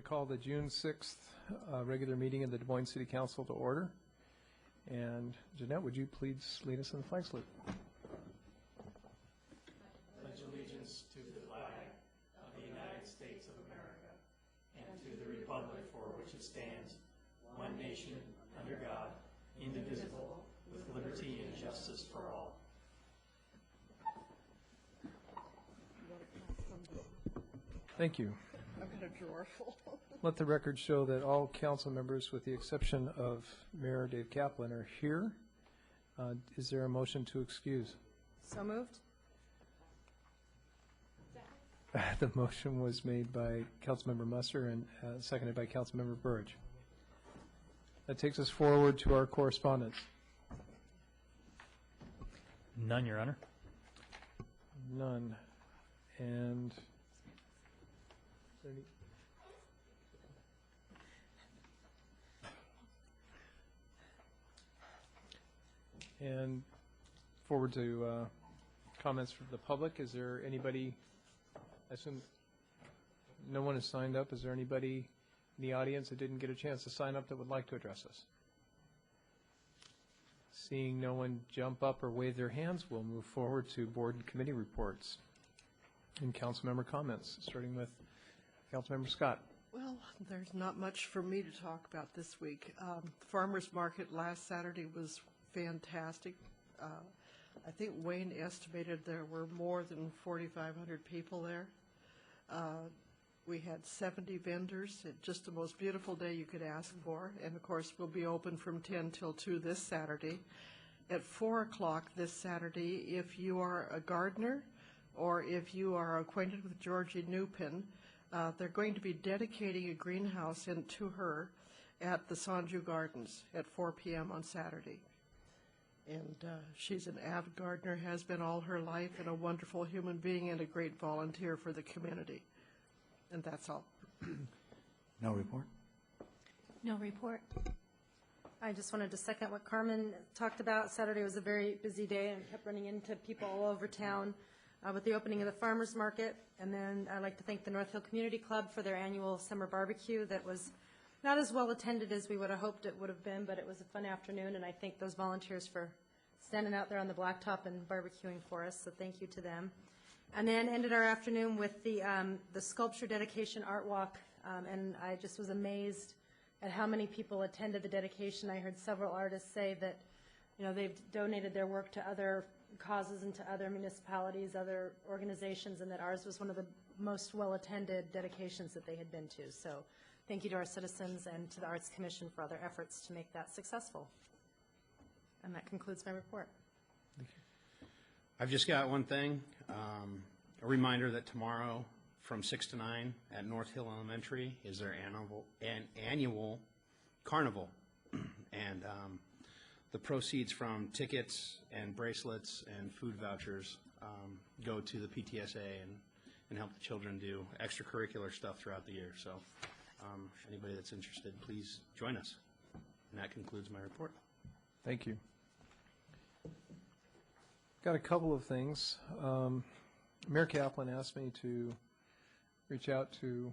call the June 6th regular meeting of the Des Moines City Council to order. And Jeanette, would you please lead us in the flag salute? Pledge allegiance to the flag of the United States of America and to the republic for which it stands, one nation, under God, indivisible, with liberty and justice for all. Thank you. I've got a drawer full. Let the record show that all council members, with the exception of Mayor Dave Kaplan, are here. Is there a motion to excuse? So moved. The motion was made by Councilmember Musser and seconded by Councilmember Burridge. That takes us forward to our correspondence. None, Your Honor. None. And forward to comments from the public. Is there anybody, I assume no one has signed up. Is there anybody in the audience that didn't get a chance to sign up that would like to address us? Seeing no one jump up or wave their hands, we'll move forward to board and committee reports and council member comments, starting with Councilmember Scott. Well, there's not much for me to talk about this week. The farmers market last Saturday was fantastic. I think Wayne estimated there were more than 4,500 people there. We had 70 vendors. Just the most beautiful day you could ask for. And of course, we'll be open from 10 till 2 this Saturday. At 4 o'clock this Saturday, if you are a gardener or if you are acquainted with Georgie Newpin, they're going to be dedicating a greenhouse into her at the Sanju Gardens at 4 p.m. on Saturday. And she's an avid gardener, has been all her life, and a wonderful human being and a great volunteer for the community. And that's all. No report? No report. I just wanted to second what Carmen talked about. Saturday was a very busy day and kept running into people all over town with the opening of the farmers market. And then I'd like to thank the North Hill Community Club for their annual summer barbecue that was not as well attended as we would have hoped it would have been, but it was a fun afternoon, and I thank those volunteers for standing out there on the blacktop and barbecuing for us, so thank you to them. And then ended our afternoon with the sculpture dedication art walk, and I just was amazed at how many people attended the dedication. I heard several artists say that, you know, they've donated their work to other causes and to other municipalities, other organizations, and that ours was one of the most well-attended dedications that they had been to. So thank you to our citizens and to the Arts Commission for all their efforts to make that successful. And that concludes my report. Thank you. I've just got one thing. A reminder that tomorrow from 6 to 9 at North Hill Elementary is their annual carnival. And the proceeds from tickets and bracelets and food vouchers go to the PTSA and help the children do extracurricular stuff throughout the year. So anybody that's interested, please join us. And that concludes my report. Thank you. Got a couple of things. Mayor Kaplan asked me to reach out to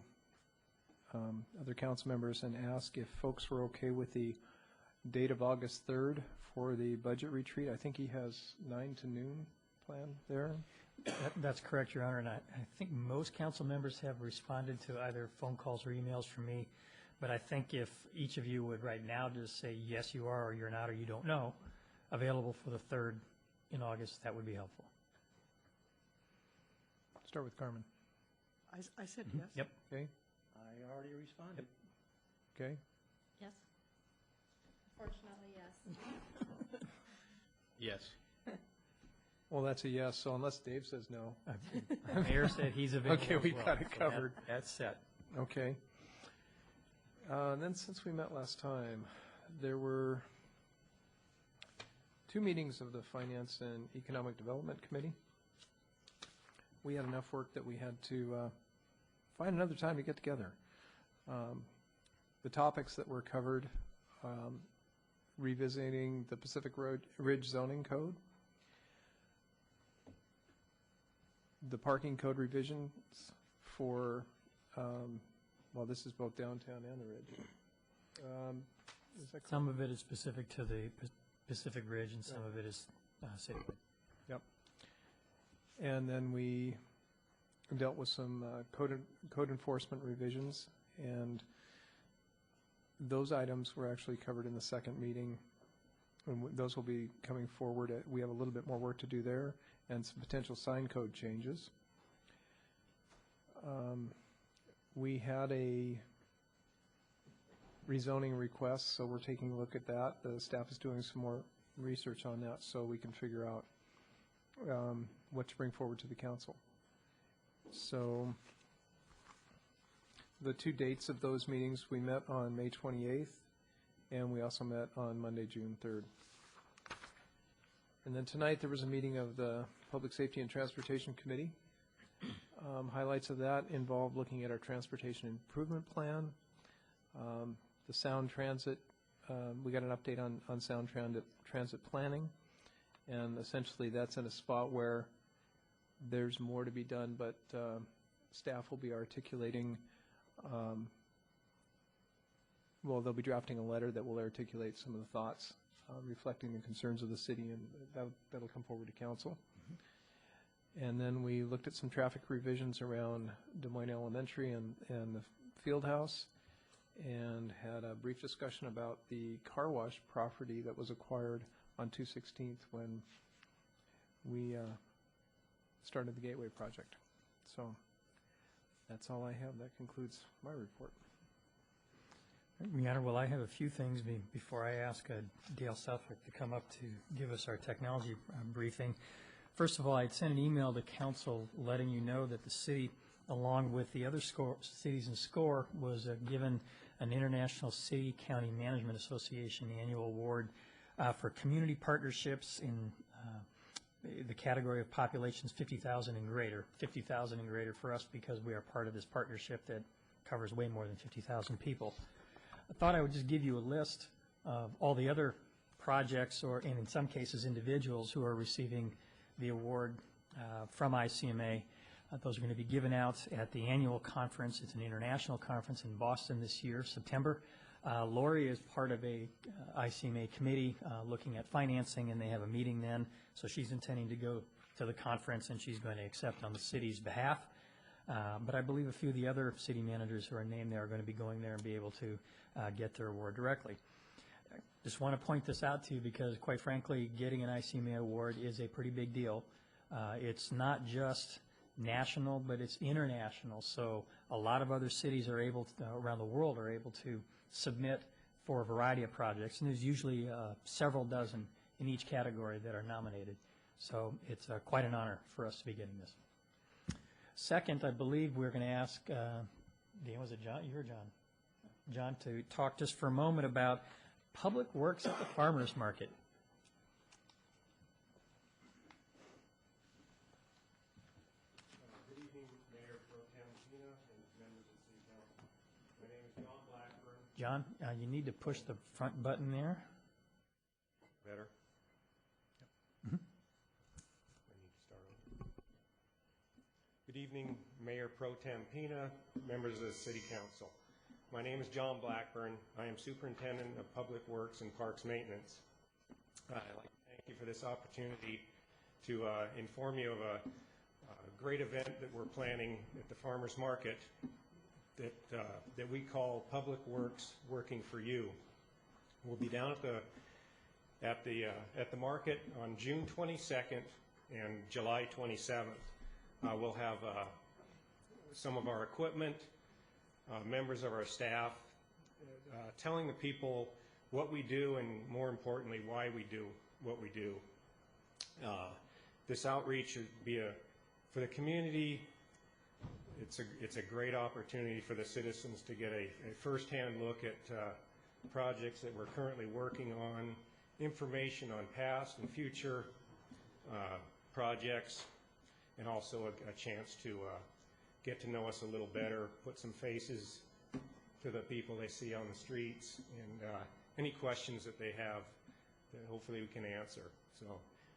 other council members and ask if folks were okay with the date of August 3rd for the budget retreat. I think he has 9 to noon planned there. That's correct, Your Honor, and I think most council members have responded to either phone calls or emails from me, but I think if each of you would right now just say yes you are or you're not or you don't know, available for the 3rd in August, that would be helpful. Start with Carmen. I said yes. Yep. Okay. I already responded. Okay. Yes? Unfortunately, yes. Yes. Well, that's a yes, so unless Dave says no. Mayor said he's available. Okay, we as well, got it so covered. That's set. Okay. Then since we met last time, there were 2 meetings of the Finance and Economic Development Committee. We had enough work that we had to find another time to get together. The topics that were covered, revisiting the Pacific Ridge Zoning Code, the parking code revisions for well, this is both downtown and the Ridge. Is that correct? Some of it is specific to the Pacific Ridge, and some of it is citywide. Yep. And then we dealt with some code enforcement revisions, and those items were actually covered in the second meeting. And those will be coming forward. We have a little bit more work to do there, and some potential sign code changes. We had a rezoning request, so we're taking a look at that. The staff is doing some more research on that so we can figure out what to bring forward to the council. So the two dates of those meetings, we met on May 28th, and we also met on Monday, June 3rd. And then tonight there was a meeting of the Public Safety and Transportation Committee. Highlights of that involved looking at our transportation improvement plan, the sound transit. We got an update on sound transit planning, and essentially that's in a spot where there's more to be done, but staff will be articulating, well, they'll be drafting a letter that will articulate some of the thoughts reflecting the concerns of the city, and that'll come forward to council. And then we looked at some traffic revisions around Des Moines Elementary and the field house, and had a brief discussion about the car wash property that was acquired on 216th when we started the Gateway project. So that's all I have. That concludes my report. Your Honor, well, I have a few things before I ask Dale Southwick to come up to give us our technology briefing. First of all, I'd sent an email to council letting you know that the city, along with the other cities in SCORE, was given an International City County Management Association annual award for community partnerships in the category of populations 50,000 and greater. 50,000 and greater for us because we are part of this partnership that covers way more than 50,000 people. I thought I would just give you a list of all the other projects, and in some cases individuals, who are receiving the award from ICMA. Those are going to be given out at the annual conference. It's an international conference in Boston this year, September. Lori is part of a ICMA committee looking at financing, and they have a meeting then. So she's intending to go to the conference, and she's going to accept on the city's behalf. But I believe a few of the other city managers who are named there are going to be going there and be able to get their award directly. Just want to point this out to you because, quite frankly, getting an ICMA award is a pretty big deal. It's not just national, but it's international. So a lot of other cities are able to, around the world, are able to submit for a variety of projects, and there's usually several dozen in each category that are nominated. So it's quite an honor for us to be getting this. Second, I believe we're going to ask, Dan, was it John? You or John? John, to talk just for a moment about Public Works at the Farmers Market. Good evening, Mayor Pro Tem Pina and members of the City Council. My name is John Blackburn. John, you need to push the front button there. Better? Yep. I need to start over. Good evening, Mayor Pro Tem Pina, members of the City Council. My name is John Blackburn. I am Superintendent of Public Works and Parks Maintenance. I'd like to thank you for this opportunity to inform you of a great event that we're planning at the Farmers Market that we call Public Works Working for You. We'll be down at the market on June 22nd and July 27th. We'll have some of our equipment, members of our staff, telling the people what we do and, more importantly, why we do what we do. This outreach would be for the community. It's a great opportunity for the citizens to get a firsthand look at projects that we're currently working on, information on past and future projects, and also a chance to get to know us a little better, put some faces to the people they see on the streets, and any questions that they have that hopefully we can answer. So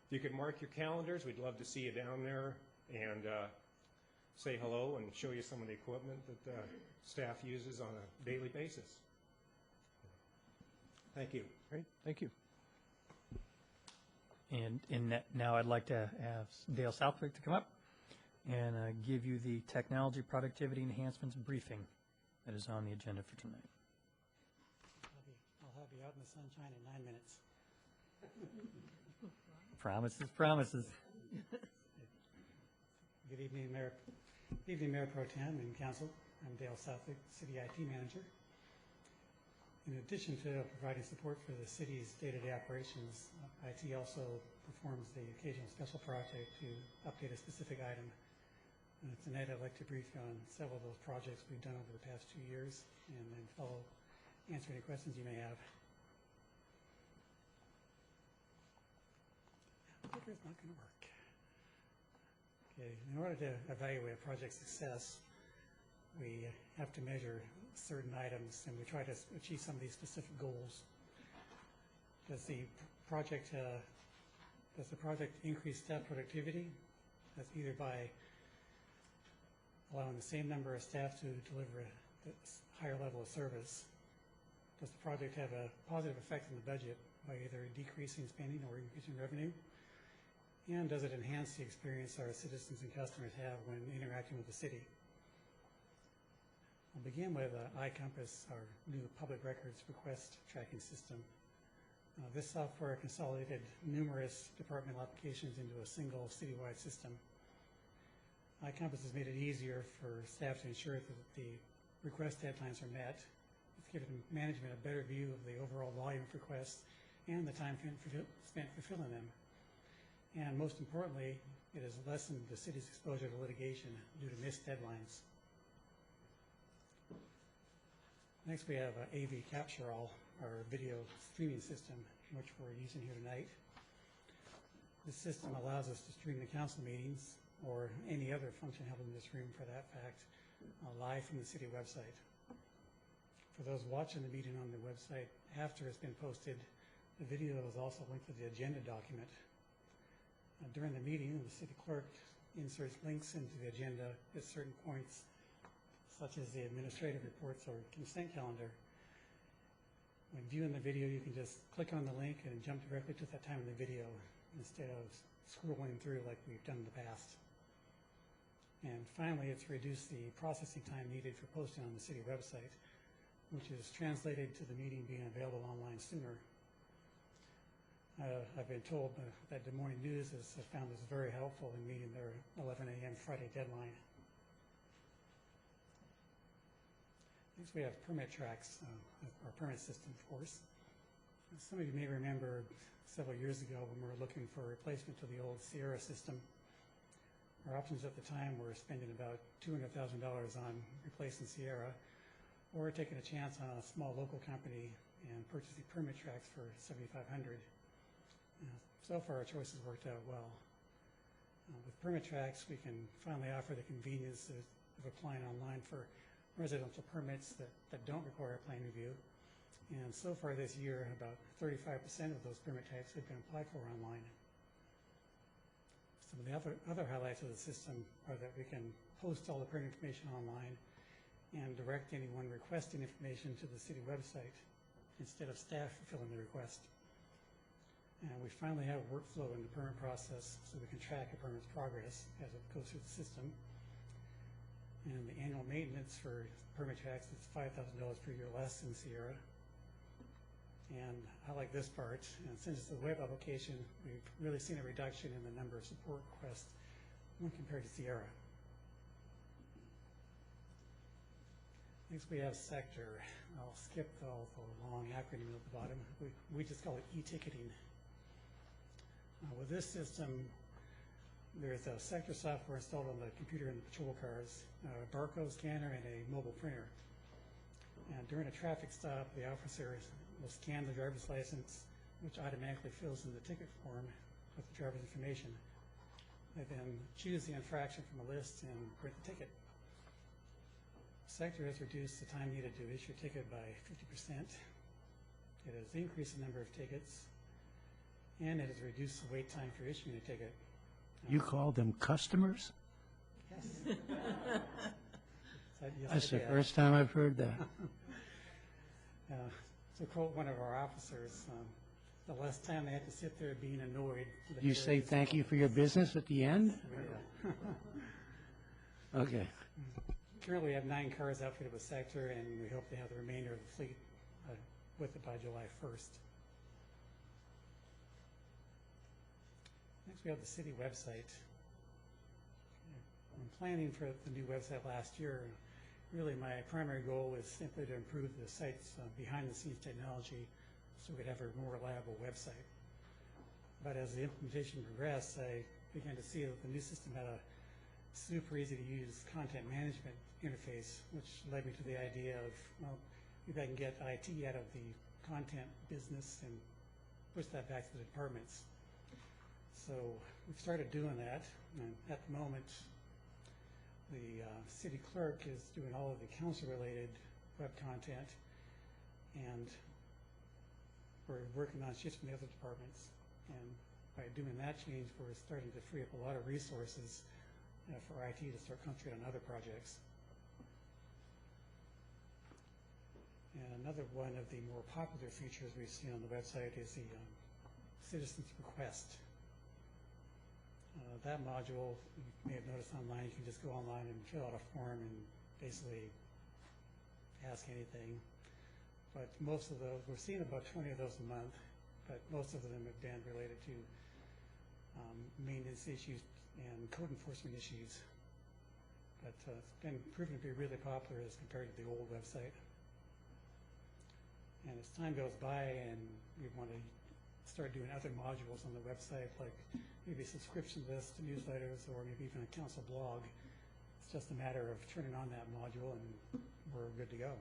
if you could mark your calendars, we'd love to see you down there, and say hello and show you some of the equipment that the staff uses on a daily basis. Thank you. Great, thank you. And now I'd like to have Dale Southwick to come up and give you the technology productivity enhancements briefing that is on the agenda for tonight. I'll have you out in the sunshine in 9 minutes. Promises, promises. Good evening, Mayor. Good evening, Mayor Pro Tem and Council. I'm Dale Southwick, City IT Manager. In addition to providing support for the city's day-to-day operations, IT also performs the occasional special project to update a specific item. Tonight I'd like to brief you on several of those projects we've done over the past 2 years and then answer any questions you may have. The clicker's not going to work. Okay, in order to evaluate a project's success, we have to measure certain items, and we try to achieve some of these specific goals. Does the project increase staff productivity? That's either by allowing the same number of staff to deliver a higher level of service. Does the project have a positive effect on the budget by either decreasing spending or increasing revenue? And does it enhance the experience our citizens and customers have when interacting with the city? I'll begin with iCompass, our new public records request tracking system. This software consolidated numerous departmental applications into a single citywide system. iCompass has made it easier for staff to ensure that the request deadlines are met. It's given management a better view of the overall volume of requests and the time spent fulfilling them. And most importantly, it has lessened the city's exposure to litigation due to missed deadlines. Next, we have AV Capture All, our video streaming system, which we're using here tonight. This system allows us to stream the council meetings or any other function held in this room, for that fact, live from the city website. For those watching the meeting on the website after it's been posted, the video is also linked to the agenda document. During the meeting, the city clerk inserts links into the agenda at certain points, such as the administrative reports or consent calendar. When viewing the video, you can just click on the link and jump directly to that time in the video instead of scrolling through like we've done in the past. And finally, it's reduced the processing time needed for posting on the city website, which is translated to the meeting being available online sooner. I've been told that Des Moines News has found this very helpful in meeting their 11 a.m. Friday deadline. Next, we have permit tracks, our permit system, of course. Some of you may remember several years ago when we were looking for a replacement to the old Sierra system. Our options at the time were spending about $200,000 on replacing Sierra or taking a chance on a small local company and purchasing permit tracks for $7,500. So far, our choices worked out well. With permit tracks, we can finally offer the convenience of applying online for residential permits that don't require a plan review. And so far this year, about 35% of those permit types have been applied for online. Some of the other highlights of the system are that we can post all the permit information online and direct anyone requesting information to the city website instead of staff fulfilling the request. And we finally have a workflow in the permit process so we can track a permit's progress as it goes through the system. And the annual maintenance for permit tracks is $5,000 per year less than Sierra. And I like this part, and since it's a web application, we've really seen a reduction in the number of support requests when compared to Sierra. Next we have Sector. I'll skip the long acronym at the bottom. We just call it e-ticketing. With this system, there's a Sector software installed on the computer in the patrol cars, a barcode scanner, and a mobile printer. And during a traffic stop, the officer will scan the driver's license, which automatically fills in the ticket form with the driver's information. They then choose the infraction from a list and print the ticket. Sector has reduced the time needed to issue a ticket by 50%. It has increased the number of tickets, and it has reduced the wait time for issuing a ticket. You call them customers? Yes. Yes, That's I the did. first time I've heard that. To quote one of our officers, the less time they have to sit there being annoyed. the You better say it is. thank you for your business at the end? Yeah. Okay. Currently, we have 9 cars outfitted with Sector, and we hope to have the remainder of the fleet with it by July 1st. Next, we have the city website. I'm planning for the new website last year. Really, my primary goal is simply to improve the site's behind-the-scenes technology so we could have a more reliable website. But as the implementation progressed, I began to see that the new system had a super easy-to-use content management interface, which led me to the idea of, well, maybe I can get IT out of the content business and push that back to the departments. So we've started doing that, and at the moment, the city clerk is doing all of the council-related web content, and we're working on shifting the other departments. And by doing that change, we're starting to free up a lot of resources for IT to start concentrating on other projects. And another one of the more popular features we've seen on the website is the citizens request. That module, you may have noticed online, you can just go online and fill out a form and basically ask anything. But most of those, we're seeing about 20 of those a month, but most of them have been related to maintenance issues and code enforcement issues. But it's been proven to be really popular as compared to the old website. And as time goes by and we want to start doing other modules on the website, like maybe subscription lists to newsletters or maybe even a council blog, it's just a matter of turning on that module and we're good to go.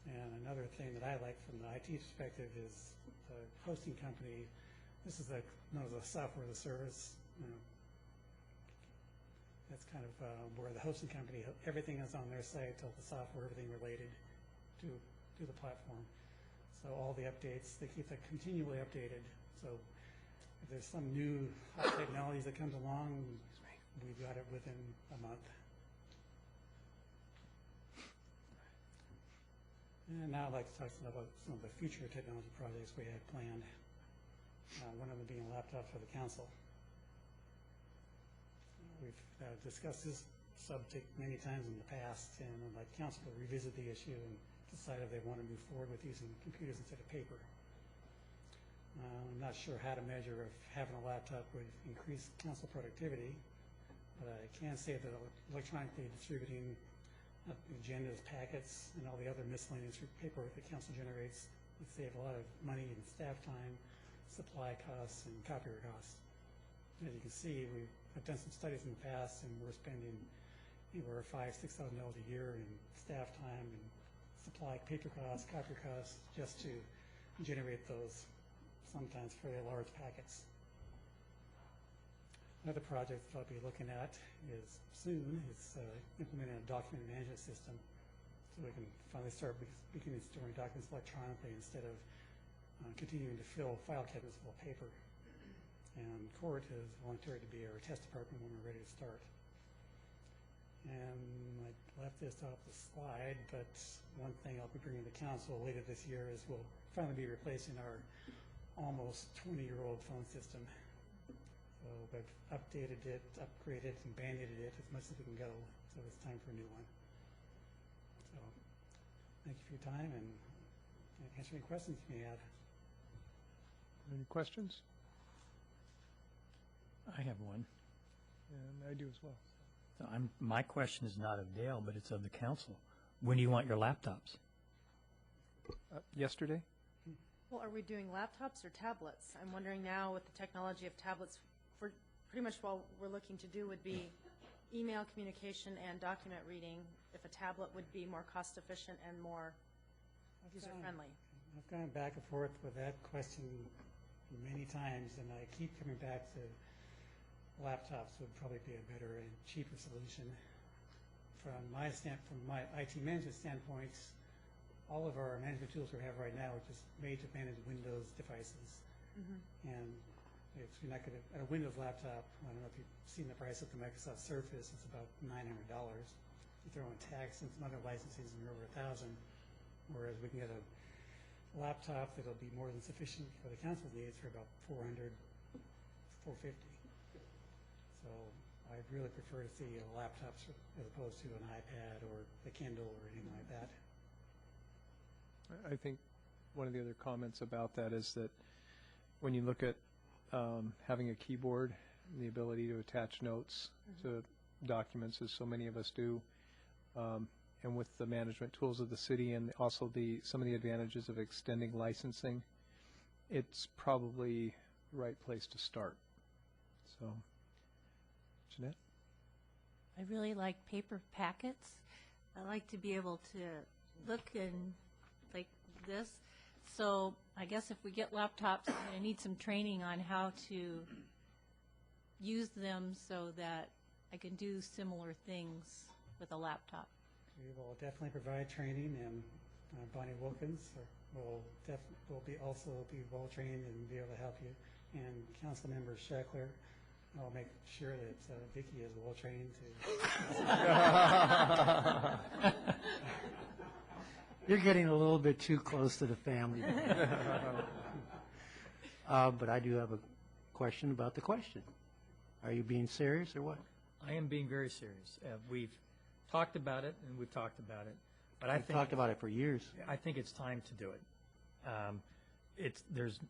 And another thing that I like from the IT perspective is the hosting company. This is known as a software as a service. That's kind of where the hosting company, everything is on their site, all the software, everything related to the platform. So all the updates, they keep that continually updated. So if there's some new hot technologies that comes along, we've got it within a month. And now I'd like to talk about some of the future technology projects we had planned. One of them being a laptop for the council. We've discussed this subject many times in the past, and I'd like council to revisit the issue and decide if they want to move forward with using computers instead of paper. I'm not sure how to measure if having a laptop would increase council productivity, but I can say that electronically distributing agendas, packets, and all the other miscellaneous paperwork that council generates would save a lot of money in staff time, supply costs, and copier costs. As you can see, I've done some studies in the past, and we're spending anywhere $5,000–6,000 a year in staff time and supply paper costs, copier costs, just to generate those sometimes fairly large packets. Another project that I'll be looking at is soon is implementing a document management system so we can finally start beginning storing documents electronically instead of continuing to fill file cabinets full of paper. And Court has volunteered to be our test department when we're ready to start. And I left this off the slide, but one thing I'll be bringing to council later this year is we'll finally be replacing our almost 20-year-old phone system. So we've updated it, upgraded, and band-aided it as much as we can go. So it's time for a new one. So thank you for your time, and answer any questions you may have. Any questions? I have one. And I do as well. So my question is not of Dale, but it's of the council. When do you want your laptops? Yesterday? Well, are we doing laptops or tablets? I'm wondering now with the technology of tablets, for pretty much what we're looking to do would be email communication and document reading, if a tablet would be more cost efficient and more user-friendly. I've gone back and forth with that question many times, and I keep coming back to laptops would probably be a better and cheaper solution. From my IT management standpoint, all of our management tools we have right now are just made to manage Windows devices. And You're not going to, a Windows laptop, I don't know if you've seen the price of the Microsoft Surface, it's about $900. You throw in tax and some other licenses and you're over $1,000, whereas we can get a laptop that'll be more than sufficient for the council's needs for about $400, $450. So I'd really prefer to see laptops as opposed to an iPad or a Kindle or anything like that. I think one of the other comments about that is that when you look at having a keyboard, the ability to attach notes to documents, as so many of us do, and with the management tools of the city and also some of the advantages of extending licensing, it's probably the right place to start. So, Jeanette? I really like paper packets. I like to be able to look and like this. So I guess if we get laptops, I'm going to need some training on how to use them so that I can do similar things with a laptop. We will definitely provide training, and Bonnie Wilkins will also be well trained and be able to help you. And Councilmember Scheckler, I'll make sure that Vicki is well trained to. You're getting a little bit too close to the family. But I do have a question about the question. Are you being serious or what? I am being very serious. We've talked about it, and we've talked about it, but I We've think talked about it for years. I think it's time to do it. There's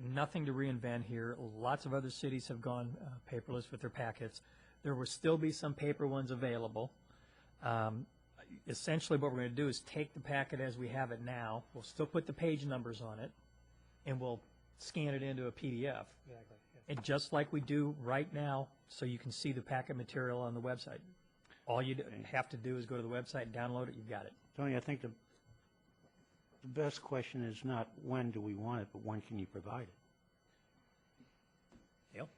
nothing to reinvent here. Lots of other cities have gone paperless with their packets. There will still be some paper ones available. Essentially, what we're going to do is take the packet as we have it now. We'll still put the page numbers on it, and we'll scan it into a PDF. Exactly. Yes. And just like we do right now, so you can see the packet material on the website. All you have to do is go to the website, download it, you've got it. Tony, I think the best question is not when do we want it, but when can you provide it? Dale?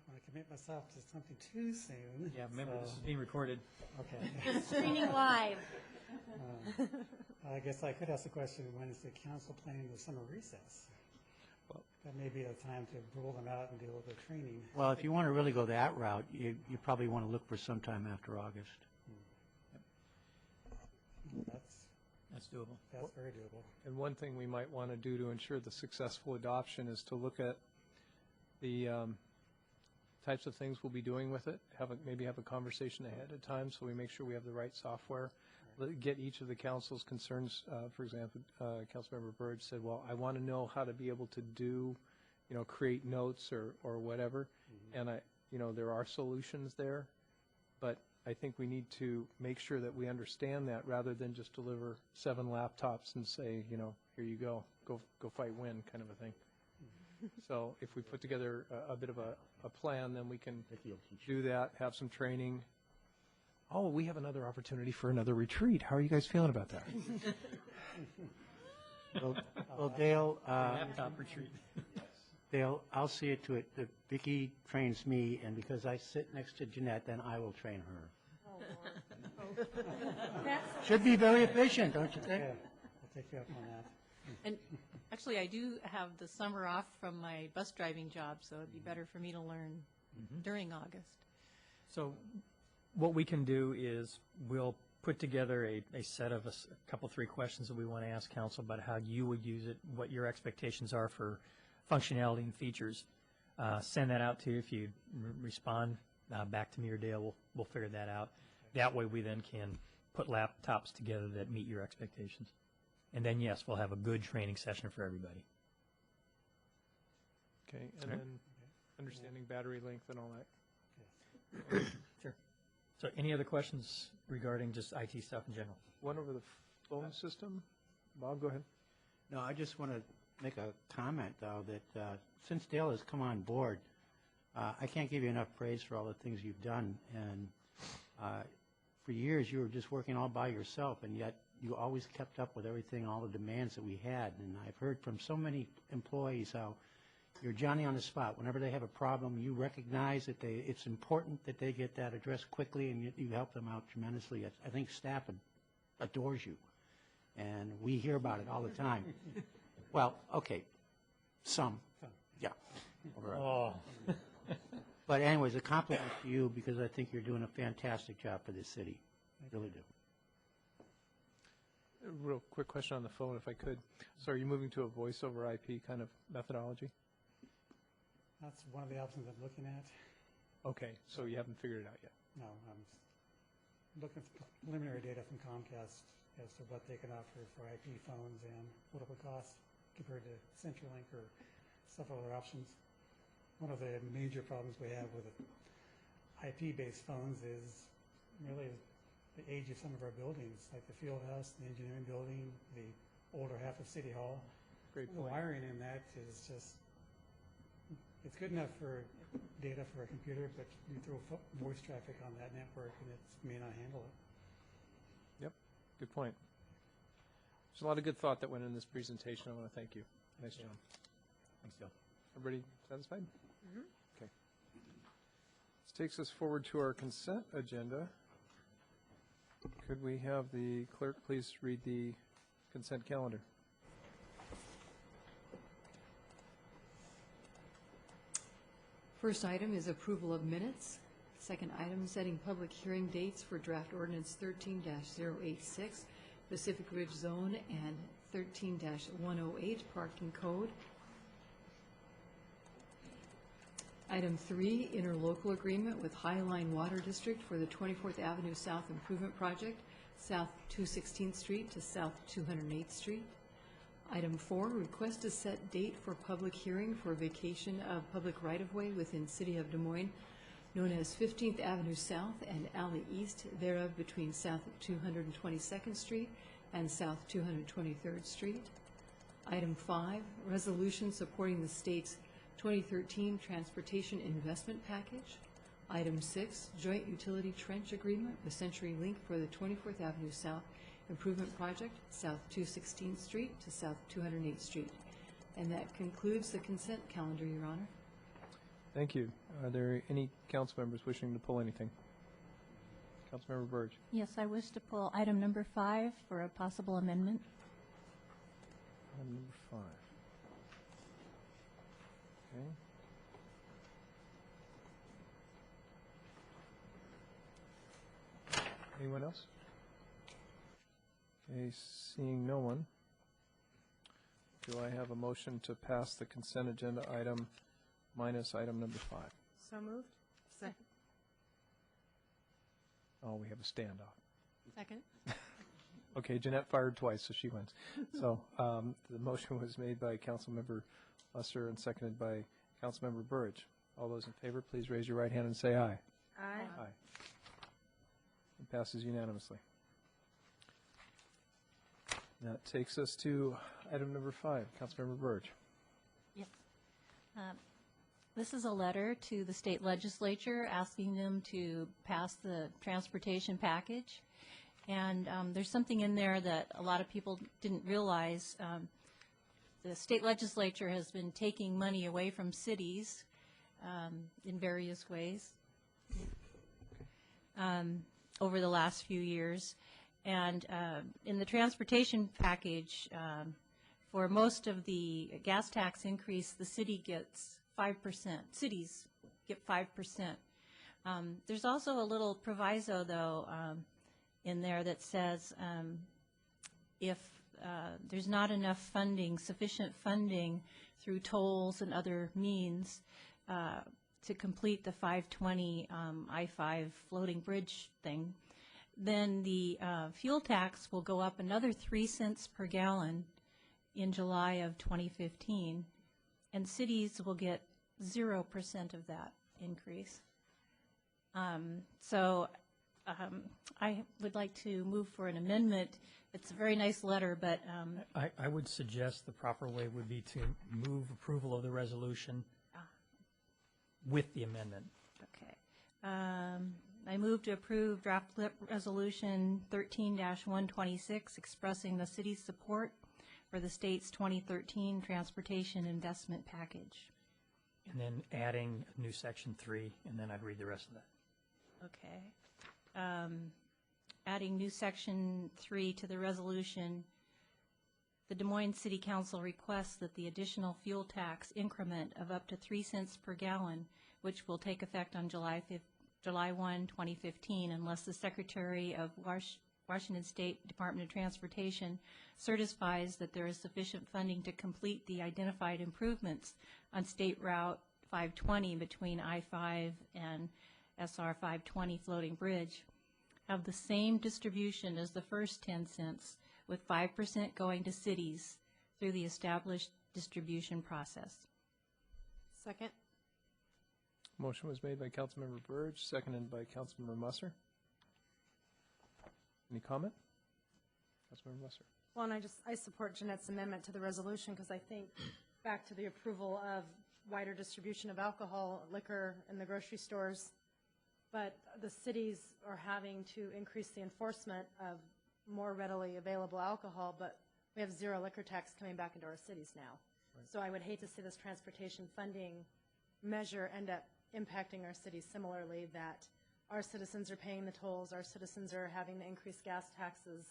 Don't want to commit myself to something too soon. Yeah, remember, so, this is being recorded. Okay. Screening live. I guess I could ask the question, when is the council planning the summer recess? Well, that may be the time to roll them out and do a little bit of training. Well, if you want to really go that route, you probably want to look for some time after August. That's doable. That's very doable. And one thing we might want to do to ensure the successful adoption is to look at the types of things we'll be doing with it, maybe have a conversation ahead of time so we make sure we have the right software. Get each of the council's concerns. For example, Councilmember Burge said, well, I want to know how to be able to do, create notes or whatever. And there are solutions there, but I think we need to make sure that we understand that rather than just deliver 7 laptops and say, here you go fight, win kind of a thing. So if we put together a bit of a plan, then we can do that, have some training. Oh, we have another opportunity for another retreat. How are you guys feeling about that? Well, Dale, Laptop retreat. Dale, I'll see it to it that Vicki trains me, and because I sit next to Jeanette, then I will train her. Should be very efficient, don't you think? Yeah, I'll take you up on that. And actually, I do have the summer off from my bus driving job, so it'd be better for me to learn during August. So what we can do is we'll put together a set of a couple, 3 questions that we want to ask council about how you would use it, what your expectations are for functionality and features. Send that out to you. If you respond back to me or Dale, we'll figure that out. That way we then can put laptops together that meet your expectations. And then, yes, we'll have a good training session for everybody. Okay, and then understanding battery length and all that. Sure. So any other questions regarding just IT stuff in general? One over the phone system. Bob, go ahead. No, I just want to make a comment, though, that since Dale has come on board, I can't give you enough praise for all the things you've done. And for years, you were just working all by yourself, and yet you always kept up with everything, all the demands that we had. And I've heard from so many employees how you're Johnny on the spot. Whenever they have a problem, you recognize that it's important that they get that addressed quickly, and you help them out tremendously. I think staff adores you, and we hear about it all the time. Well, okay, some. Yeah. All right. Oh, But anyways, a compliment to you because I think you're doing a fantastic job for this city. Really do. A real quick question on the phone, if I could. So are you moving to a voice over IP kind of methodology? That's one of the options I'm looking at. Okay, so you haven't figured it out yet. No, I'm looking for preliminary data from Comcast as to what they can offer for IP phones and what it would cost compared to CenturyLink or several other options. One of the major problems we have with IP-based phones is really the age of some of our buildings, like the field house, the engineering building, the older half of City Hall. Great The point. wiring in that is just, it's good enough for data for a computer, but you throw voice traffic on that network and it may not handle it. Yep, good point. There's a lot of good thought that went in this presentation. I want to thank you. Nice job. Thanks, Dale. Everybody satisfied? Okay. This takes us forward to our consent agenda. Could we have the clerk please read the consent calendar? First item is approval of minutes. Second item, setting public hearing dates for draft ordinance 13-086, Pacific Ridge Zone, and 13-108, Parking Code. Item 3, interlocal agreement with Highline Water District for the 24th Avenue South Improvement Project, South 216th Street to South 208th Street. Item 4, request to set date for public hearing for vacation of public right-of-way within City of Des Moines, known as 15th Avenue South and Alley East thereof between South 222nd Street and South 223rd Street. Item 5, resolution supporting the state's 2013 Transportation Investment Package. Item 6, joint utility trench agreement with CenturyLink for the 24th Avenue South Improvement Project, South 216th Street to South 208th Street. And that concludes the consent calendar, Your Honor. Thank you. Are there any council members wishing to pull anything? Councilmember Burge. Yes, I wish to pull item number 5 for a possible amendment. Item number 5. Okay. Anyone else? Okay, seeing no one. Do I have a motion to pass the consent agenda item minus item number 5? So moved? Second. Oh, we have a standoff. Second. Okay, Jeanette fired twice, so she wins. So the motion was made by Councilmember Lester and seconded by Councilmember Burridge. All those in favor, please raise your right hand and say aye. Aye. Aye. It passes unanimously. That takes us to item number 5, Councilmember Burridge. Yes. This is a letter to the state legislature asking them to pass the transportation package. And there's something in there that a lot of people didn't realize. The state legislature has been taking money away from cities in various ways over the last few years. And in the transportation package, for most of the gas tax increase, the city gets 5%. Cities get 5%. There's also a little proviso, though, in there that says if there's not enough funding, sufficient funding through tolls and other means to complete the 520 I-5 floating bridge thing, then the fuel tax will go up another 3 cents per gallon in July of 2015, and cities will get 0% of that increase. So I would like to move for an amendment. It's a very nice letter, but I would suggest the proper way would be to move approval of the resolution with the amendment. okay. I move to approve draft resolution 13-126 expressing the city's support for the state's 2013 transportation investment package. And then adding a new section 3, and then I'd read the rest of that. Okay. Adding new section 3 to the resolution The Des Moines City Council requests that the additional fuel tax increment of up to 3 cents per gallon, which will take effect on July 1, 2015, unless the Secretary of Washington State Department of Transportation certifies that there is sufficient funding to complete the identified improvements on State Route 520 between I-5 and SR 520 Floating Bridge, have the same distribution as the first 10 cents, with 5% going to cities through the established distribution process. Second. Motion was made by Councilmember Burge, seconded by Councilmember Musser. Any comment? Councilmember Musser. Well, and I support Jeanette's amendment to the resolution because I think back to the approval of wider distribution of alcohol, liquor in the grocery stores, but the cities are having to increase the enforcement of more readily available alcohol, but we have zero liquor tax coming back into our cities now. Right. So I would hate to see this transportation funding measure end up impacting our cities similarly, that our citizens are paying the tolls, our citizens are having the increased gas taxes,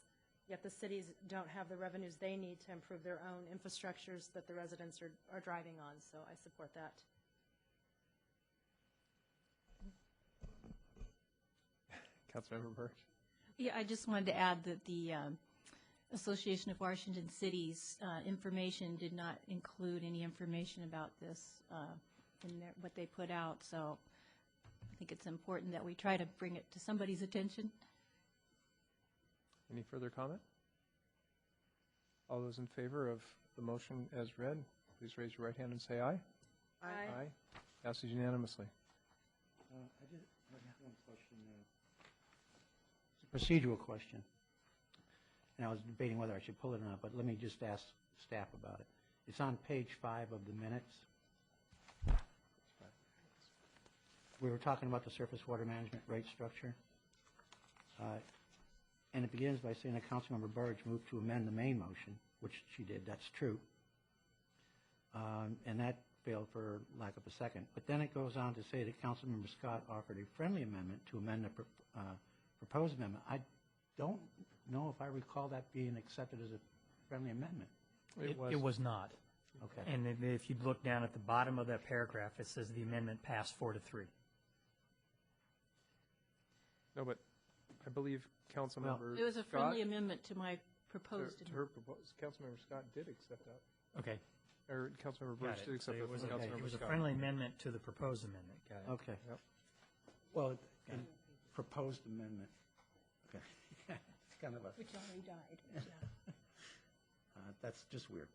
yet the cities don't have the revenues they need to improve their own infrastructures that the residents are driving on. So I support that. Councilmember Burge. Yeah, I just wanted to add that the Association of Washington Cities information did not include any information about this in what they put out. So I think it's important that we try to bring it to somebody's attention. Any further comment? All those in favor of the motion as read, please raise your right hand and say aye. Aye. Aye. Passes unanimously. I have one question. It's a procedural question. And I was debating whether I should pull it or not, but let me just ask staff about it. It's on page 5 of the minutes. We were talking about the surface water management rate structure. And it begins by saying that Councilmember Burge moved to amend the main motion, which she did. That's true. And that failed for lack of a second. But then it goes on to say that Councilmember Scott offered a friendly amendment to amend the proposed amendment. I don't know if I recall that being accepted as a friendly amendment. It was not. Okay. And if you look down at the bottom of that paragraph, it says the amendment passed 4-3. No, but I believe Councilmember It was a friendly amendment to my proposed amendment. Councilmember Scott did accept that. Okay. Or Councilmember Got Burge it. did accept So that from Councilmember it was a Scott. friendly amendment to the proposed amendment. Got it. Okay. Yep. Well, and proposed amendment. Okay. It's kind of a, Which already died. that's just weird.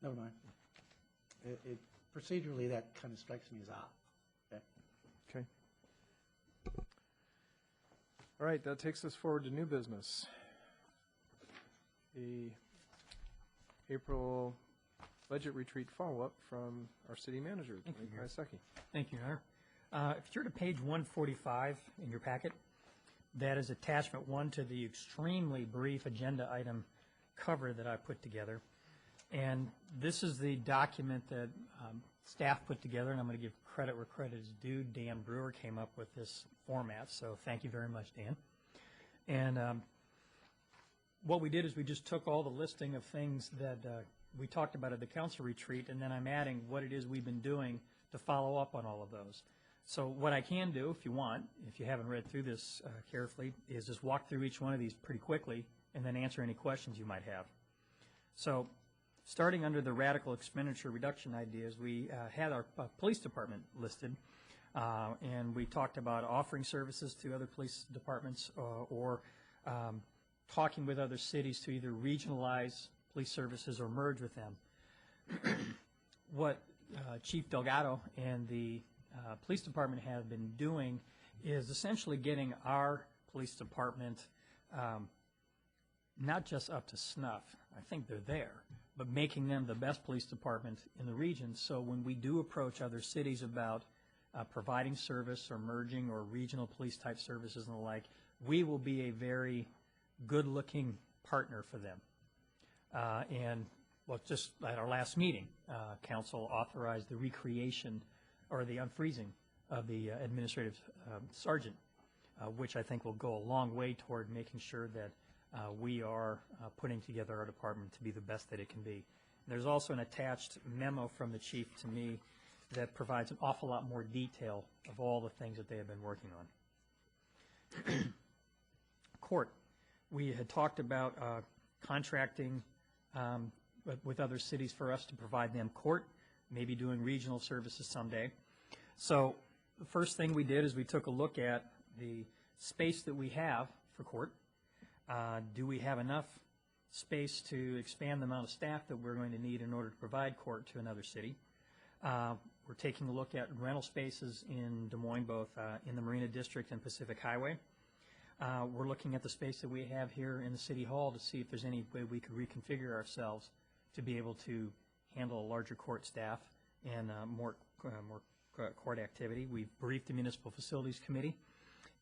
Never mind. Procedurally, that kind of strikes me as odd. Okay. Okay. All right, that takes us forward to new business. The April budget retreat follow-up from our city manager, Tony Kryasecki. Thank you, Your Honor. If you're to page 145 in your packet, that is attachment 1 to the extremely brief agenda item cover that I put together. And this is the document that staff put together, and I'm going to give credit where credit is due. Dan Brewer came up with this format, so thank you very much, Dan. And what we did is we just took all the listing of things that we talked about at the council retreat, and then I'm adding what it is we've been doing to follow up on all of those. So what I can do, if you want, if you haven't read through this carefully, is just walk through each one of these pretty quickly and then answer any questions you might have. So starting under the radical expenditure reduction ideas, we had our police department listed, and we talked about offering services to other police departments or talking with other cities to either regionalize police services or merge with them. What Chief Delgado and the police department have been doing is essentially getting our police department not just up to snuff, I think they're there, but making them the best police department in the region. So when we do approach other cities about providing service or merging or regional police type services and the like, we will be a very good-looking partner for them. And well, just at our last meeting, council authorized the recreation or the unfreezing of the administrative sergeant, which I think will go a long way toward making sure that we are putting together our department to be the best that it can be. There's also an attached memo from the chief to me that provides an awful lot more detail of all the things that they have been working on. Court. We had talked about contracting with other cities for us to provide them court, maybe doing regional services someday. So the first thing we did is we took a look at the space that we have for court. Do we have enough space to expand the amount of staff that we're going to need in order to provide court to another city? We're taking a look at rental spaces in Des Moines, both in the Marina District and Pacific Highway. We're looking at the space that we have here in the City Hall to see if there's any way we could reconfigure ourselves to be able to handle a larger court staff and more court activity. We've briefed the Municipal Facilities Committee,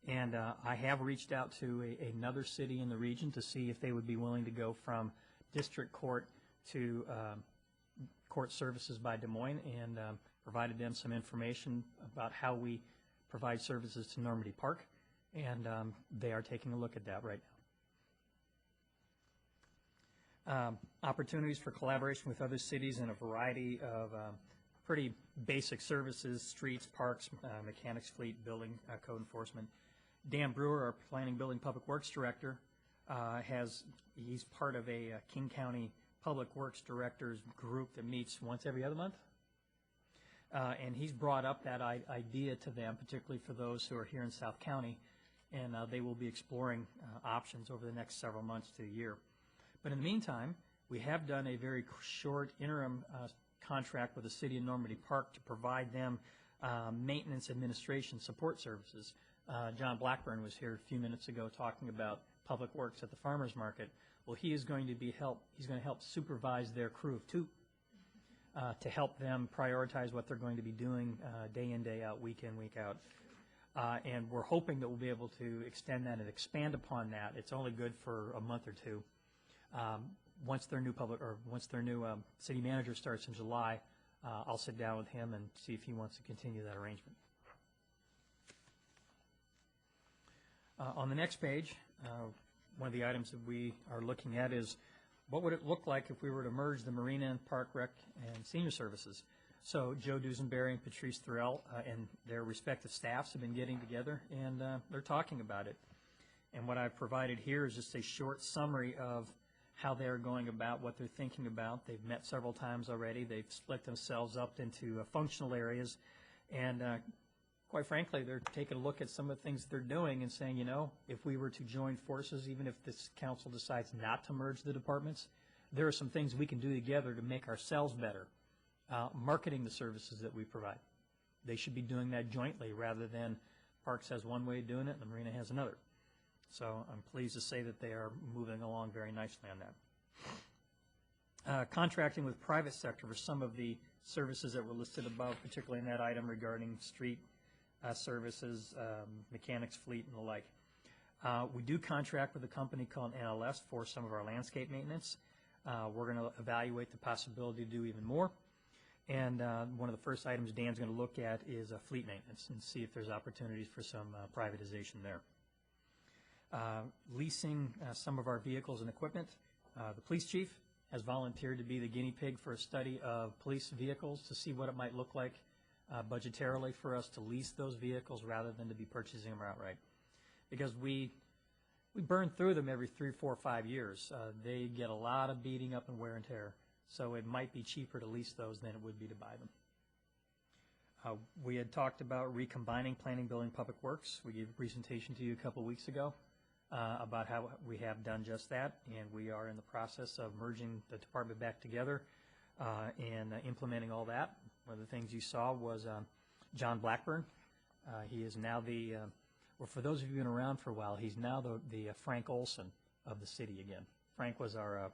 and I have reached out to another city in the region to see if they would be willing to go from district court to court services by Des Moines, and provided them some information about how we provide services to Normandy Park, and they are taking a look at that right now. Opportunities for collaboration with other cities in a variety of pretty basic services: streets, parks, mechanics fleet, building, code enforcement. Dan Brewer, our Planning, Building, Public Works Director, he's part of a King County Public Works Directors group that meets once every other month. And he's brought up that idea to them, particularly for those who are here in South County, and they will be exploring options over the next several months to a year. But in the meantime, we have done a very short interim contract with the city of Normandy Park to provide them maintenance administration support services. John Blackburn was here a few minutes ago talking about public works at the farmers market. Well, he's going to help supervise their crew too, to help them prioritize what they're going to be doing day in, day out, week in, week out. And we're hoping that we'll be able to extend that and expand upon that. It's only good for a month or two. Once their new city manager starts in July, I'll sit down with him and see if he wants to continue that arrangement. On the next page, one of the items that we are looking at is what would it look like if we were to merge the Marina and Park Rec and Senior Services. So Joe Duesenberry and Patrice Thorell and their respective staffs have been getting together, and they're talking about it. And what I've provided here is just a short summary of how they're going about what they're thinking about. They've met several times already. They've split themselves up into functional areas, and quite frankly, they're taking a look at some of the things they're doing and saying, you know, if we were to join forces, even if this council decides not to merge the departments, there are some things we can do together to make ourselves better. Marketing the services that we provide. They should be doing that jointly rather than Parks has one way of doing it and the Marina has another. So I'm pleased to say that they are moving along very nicely on that. Contracting with private sector for some of the services that were listed above, particularly in that item regarding street services, mechanics fleet, and the like. We do contract with a company called NLS for some of our landscape maintenance. We're going to evaluate the possibility to do even more. And one of the first items Dan's going to look at is fleet maintenance and see if there's opportunities for some privatization there. Leasing some of our vehicles and equipment. The police chief has volunteered to be the guinea pig for a study of police vehicles to see what it might look like budgetarily for us to lease those vehicles rather than to be purchasing them outright. Because we burn through them every 3, 4, 5 years. They get a lot of beating up and wear and tear. So it might be cheaper to lease those than it would be to buy them. We had talked about recombining planning, building, public works. We gave a presentation to you a couple weeks ago about how we have done just that, and we are in the process of merging the department back together and implementing all that. One of the things you saw was John Blackburn. He is now well, for those of you who've been around for a while, he's now the Frank Olson of the city again. Frank was our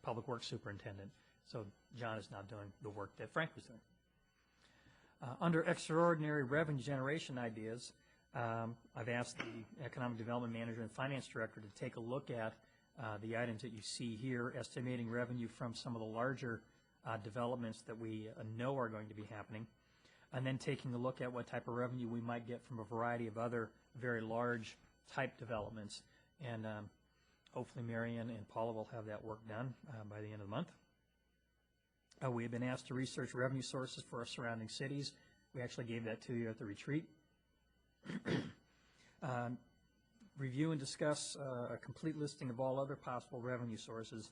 public works superintendent, so John is now doing the work that Frank was doing. Under extraordinary revenue generation ideas, I've asked the economic development manager and finance director to take a look at the items that you see here, estimating revenue from some of the larger developments that we know are going to be happening, and then taking a look at what type of revenue we might get from a variety of other very large type developments. And Hopefully Marion and Paula will have that work done by the end of the month. We have been asked to research revenue sources for our surrounding cities. We actually gave that to you at the retreat. Review and discuss a complete listing of all other possible revenue sources.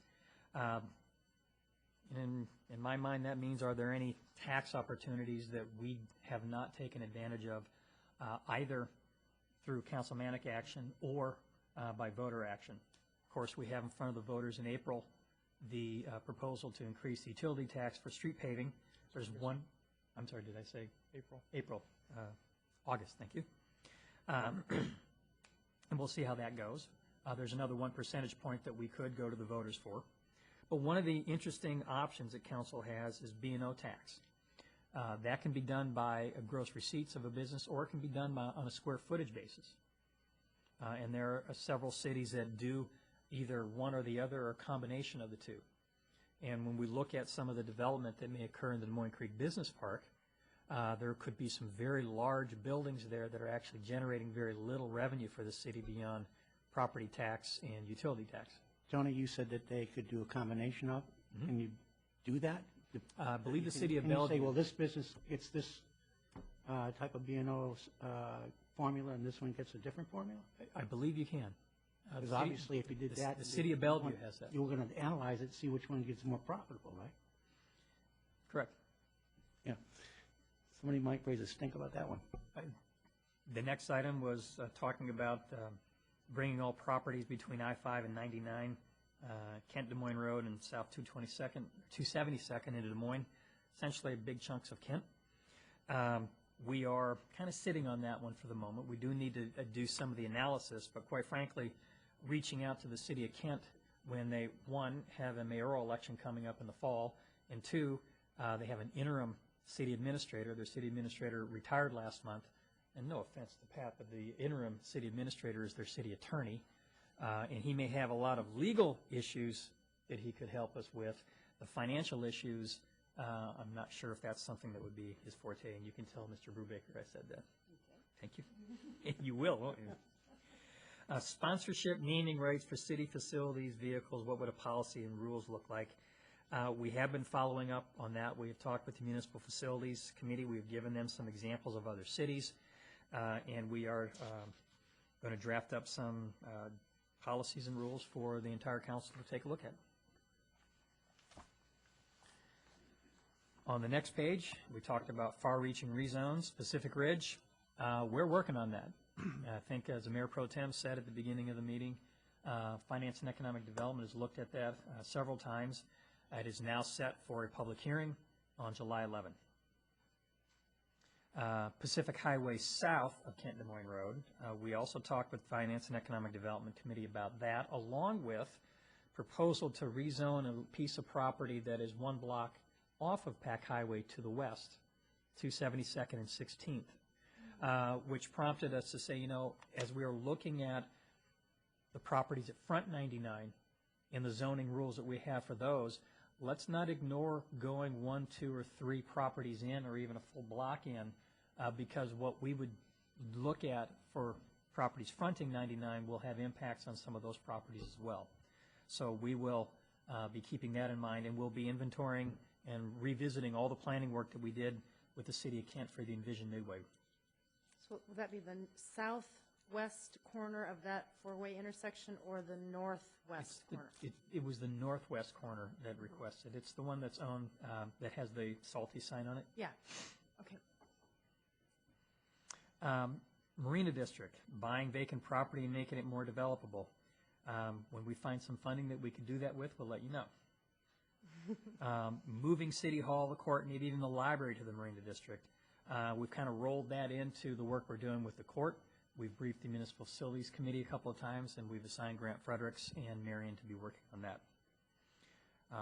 In my mind, that means, are there any tax opportunities that we have not taken advantage of, either through councilmanic action or by voter action? Of course, we have in front of the voters in April the proposal to increase the utility tax for street paving. There's one, I'm sorry, did I say April? April, August, thank you. And we'll see how that goes. There's another 1 percentage point that we could go to the voters for. But one of the interesting options that council has is B&O tax. That can be done by gross receipts of a business, or it can be done on a square footage basis. And there are several cities that do either one or the other, or a combination of the two. And when we look at some of the development that may occur in the Des Moines Creek Business Park, there could be some very large buildings there that are actually generating very little revenue for the city beyond property tax and utility tax. Tony, you said that they could do a combination of. Mm-hmm. Can you do that? I believe the city of Can you Bellevue. say, well, this business gets this type of B&O formula, and this one gets a different formula? I believe you can. Because obviously, if you did that, the city of Bellevue has that. You were going to analyze it, see which one gets more profitable, right? Correct. Yeah. Somebody might raise a stink about that one. The next item was talking about bringing all properties between I-5 and 99, Kent Des Moines Road and South 272nd into Des Moines, essentially big chunks of Kent. We are kind of sitting on that one for the moment. We do need to do some of the analysis, but quite frankly, reaching out to the city of Kent when they, one, have a mayoral election coming up in the fall, and two, they have an interim city administrator. Their city administrator retired last month, and no offense to Pat, but the interim city administrator is their city attorney, and he may have a lot of legal issues that he could help us with. The financial issues, I'm not sure if that's something that would be his forte, and you can tell Mr. Brubaker I said that. Okay. Thank you. You will, won't you? Sponsorship, naming rights for city facilities, vehicles, what would a policy and rules look like? We have been following up on that. We have talked with the Municipal Facilities Committee. We have given them some examples of other cities, and we are going to draft up some policies and rules for the entire council to take a look at. On the next page, we talked about far-reaching rezones, Pacific Ridge. We're working on that. I think, as the Mayor Pro Tem said at the beginning of the meeting, Finance and Economic Development has looked at that several times. It is now set for a public hearing on July 11. Pacific Highway south of Kent Des Moines Road. We also talked with Finance and Economic Development Committee about that, along with proposal to rezone a piece of property that is one block off of Pac Highway to the west, 272nd and 16th, which prompted us to say, you know, as we are looking at the properties at Front 99 and the zoning rules that we have for those, let's not ignore going 1, 2, or 3 properties in, or even a full block in, because what we would look at for properties fronting 99 will have impacts on some of those properties as well. So we will be keeping that in mind, and we'll be inventorying and revisiting all the planning work that we did with the city of Kent for the Envision Midway. So would that be the southwest corner of that four-way intersection or the northwest corner? It was the northwest corner that requested. It's the one that's owned, that has the salty sign on it. Yeah, okay. Marina District, buying vacant property and making it more developable. When we find some funding that we can do that with, we'll let you know. Moving City Hall, the court, maybe even the library to the Marina District. We've kind of rolled that into the work we're doing with the court. We've briefed the Municipal Facilities Committee a couple of times, and we've assigned Grant Fredericks and Marion to be working on that.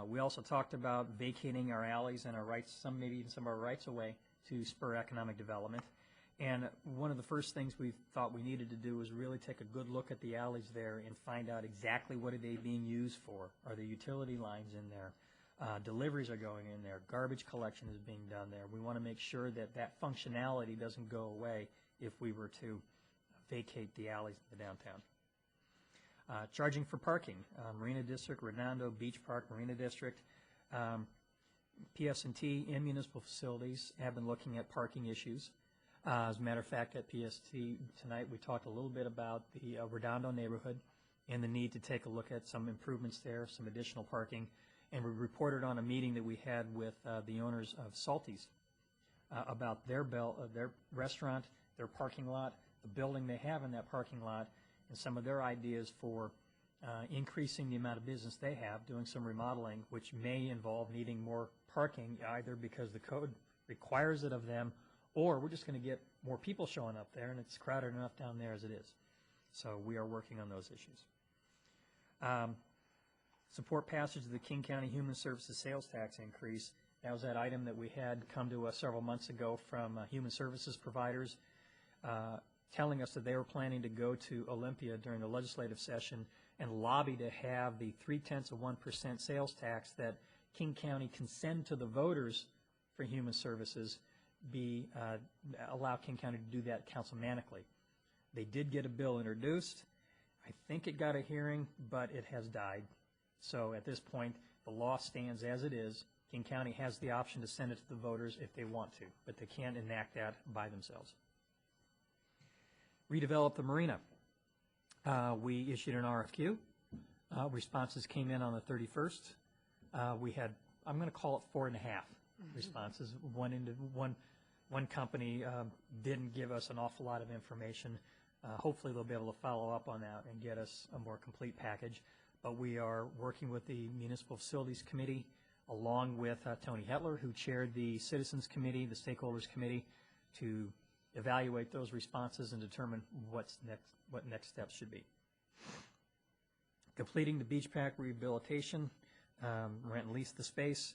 We also talked about vacating our alleys and our rights, maybe even some of our rights away to spur economic development. And one of the first things we thought we needed to do was really take a good look at the alleys there and find out exactly what are they being used for. Are there utility lines in there? Deliveries are going in there. Garbage collection is being done there. We want to make sure that that functionality doesn't go away if we were to vacate the alleys in the downtown. Charging for parking, Marina District, Redondo Beach Park, Marina District, PS&T and municipal facilities have been looking at parking issues. As a matter of fact, at PST tonight, we talked a little bit about the Redondo neighborhood and the need to take a look at some improvements there, some additional parking. And we reported on a meeting that we had with the owners of Salty's about their restaurant, their parking lot, the building they have in that parking lot, and some of their ideas for increasing the amount of business they have, doing some remodeling, which may involve needing more parking, either because the code requires it of them, or we're just going to get more people showing up there, and it's crowded enough down there as it is. So we are working on those issues. Support passage of the King County Human Services sales tax increase. That was that item that we had come to us several months ago from human services providers telling us that they were planning to go to Olympia during the legislative session and lobby to have the 0.3% sales tax that King County can send to the voters for human services be allow King County to do that councilmanically. They did get a bill introduced. I think it got a hearing, but it has died. So at this point, the law stands as it is. King County has the option to send it to the voters if they want to, but they can't enact that by themselves. Redevelop the marina. We issued an RFQ. Responses came in on the 31st. We had, I'm going to call it 4.5 responses. One company didn't give us an awful lot of information. Hopefully they'll be able to follow up on that and get us a more complete package. But we are working with the Municipal Facilities Committee along with Tony Hetler, who chaired the Citizens Committee, the Stakeholders Committee, to evaluate those responses and determine what next steps should be. Completing the beach pack rehabilitation, rent and lease the space.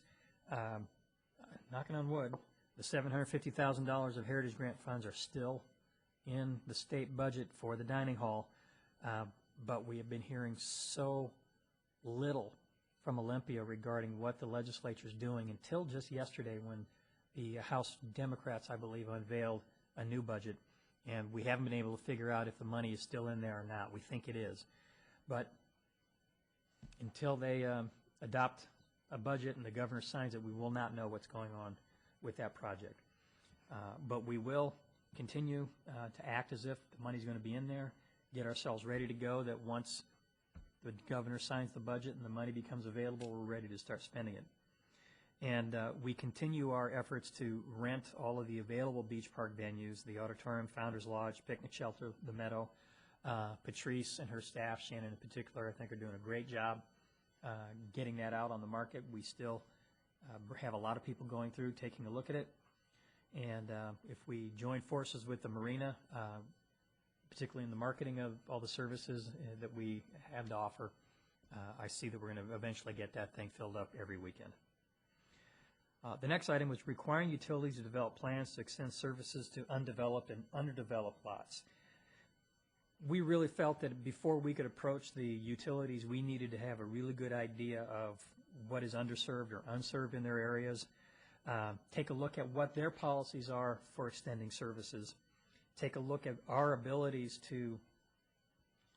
Knocking on wood, the $750,000 of Heritage Grant funds are still in the state budget for the dining hall, but we have been hearing so little from Olympia regarding what the legislature is doing until just yesterday when the House Democrats, I believe, unveiled a new budget, and we haven't been able to figure out if the money is still in there or not. We think it is. But until they adopt a budget and the governor signs it, we will not know what's going on with that project. But we will continue to act as if the money's going to be in there, get ourselves ready to go, that once the governor signs the budget and the money becomes available, we're ready to start spending it. And we continue our efforts to rent all of the available beach park venues, the auditorium, Founders Lodge, picnic shelter, the Meadow. Patrice and her staff, Shannon in particular, I think are doing a great job getting that out on the market. We still have a lot of people going through, taking a look at it. And if we join forces with the marina, particularly in the marketing of all the services that we have to offer, I see that we're going to eventually get that thing filled up every weekend. The next item was requiring utilities to develop plans to extend services to undeveloped and underdeveloped lots. We really felt that before we could approach the utilities, we needed to have a really good idea of what is underserved or unserved in their areas, take a look at what their policies are for extending services, take a look at our abilities to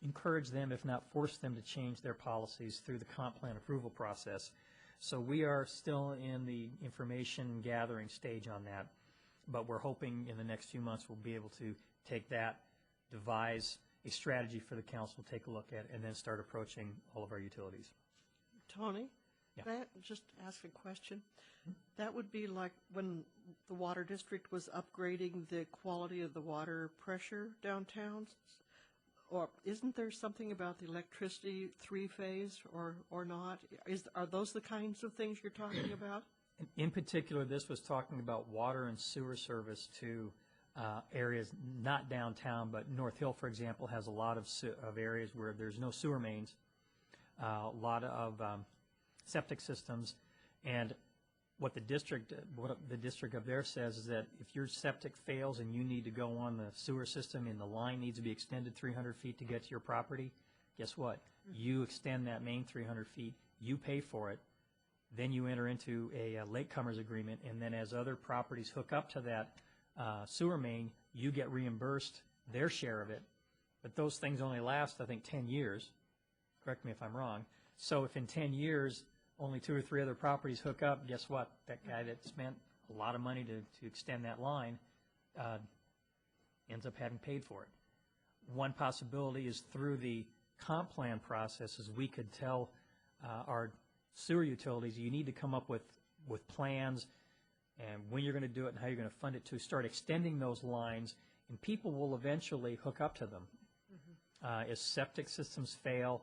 encourage them, if not force them, to change their policies through the comp plan approval process. So we are still in the information gathering stage on that, but we're hoping in the next few months we'll be able to take that, devise a strategy for the council to take a look at, and then start approaching all of our utilities. Tony? Yeah. Can I just ask a question? That would be like when the water district was upgrading the quality of the water pressure downtown? Or isn't there something about the electricity three-phase or not? Are those the kinds of things you're talking about? In particular, this was talking about water and sewer service to areas not downtown, but North Hill, for example, has a lot of areas where there's no sewer mains, a lot of septic systems, and what the district up there says is that if your septic fails and you need to go on the sewer system and the line needs to be extended 300 feet to get to your property, guess what? You extend that main 300 feet, you pay for it, then you enter into a latecomers agreement, and then as other properties hook up to that sewer main, you get reimbursed their share of it. But those things only last, I think, 10 years. correct me if I'm wrong. So if in 10 years, only 2 or 3 other properties hook up, guess what? That guy that spent a lot of money to extend that line ends up having paid for it. One possibility is through the comp plan processes, we could tell our sewer utilities, you need to come up with plans and when you're going to do it and how you're going to fund it to start extending those lines, and people will eventually hook up to them. As septic systems fail,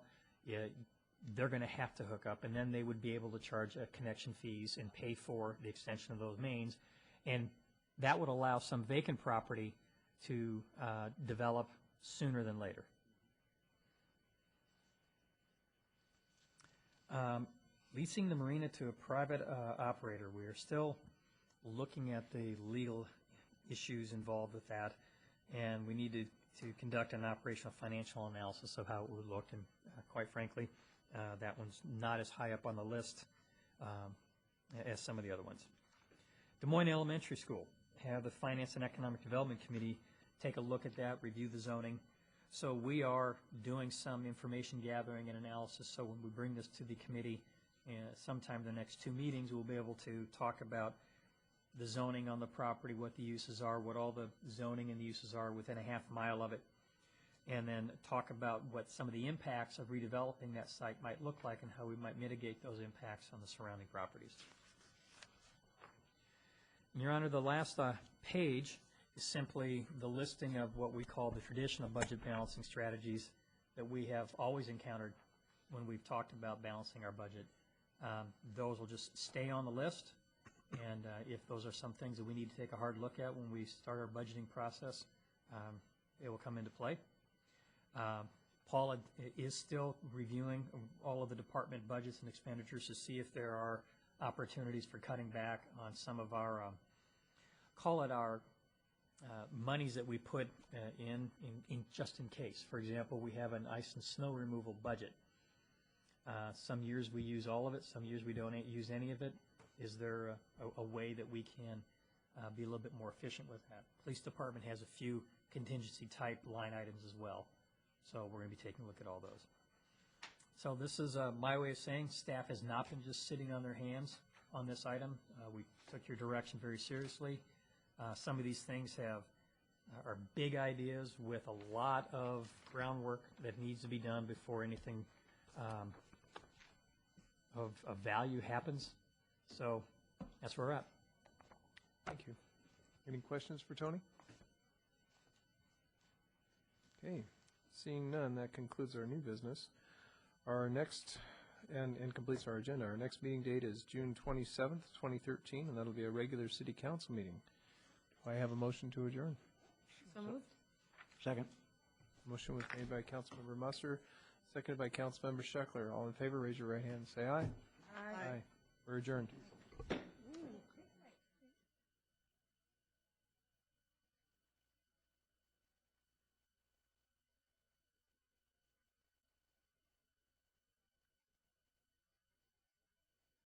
they're going to have to hook up, and then they would be able to charge connection fees and pay for the extension of those mains, and that would allow some vacant property to develop sooner than later. Leasing the marina to a private operator, we are still looking at the legal issues involved with that, and we need to conduct an operational financial analysis of how it would look, and quite frankly, that one's not as high up on the list as some of the other ones. Des Moines Elementary School, have the Finance and Economic Development Committee take a look at that, review the zoning. So we are doing some information gathering and analysis, so when we bring this to the committee sometime in the next 2 meetings, we'll be able to talk about the zoning on the property, what the uses are, what all the zoning and the uses are within a half mile of it, and then talk about what some of the impacts of redeveloping that site might look like and how we might mitigate those impacts on the surrounding properties. Your Honor, the last page is simply the listing of what we call the traditional budget balancing strategies that we have always encountered when we've talked about balancing our budget. Those will just stay on the list, and if those are some things that we need to take a hard look at when we start our budgeting process, it will come into play. Paula is still reviewing all of the department budgets and expenditures to see if there are opportunities for cutting back on some of our, call it our monies that we put in just in case. For example, we have an ice and snow removal budget. Some years we use all of it, some years we don't use any of it. Is there a way that we can be a little bit more efficient with that? Police department has a few contingency type line items as well. So we're going to be taking a look at all those. So this is my way of saying staff has not been just sitting on their hands on this item. We took your direction very seriously. Some of these things are big ideas with a lot of groundwork that needs to be done before anything of value happens. So that's where we're at. Thank you. Any questions for Tony? Okay, seeing none, that concludes our new business. Our next, and completes our agenda, our next meeting date is June 27th, 2013, and that'll be a regular city council meeting. Do I have a motion to adjourn? So moved. Second. Motion was made by Councilmember Musser, seconded by Councilmember Scheckler. All in favor, raise your right hand and say aye. Aye. We're adjourned.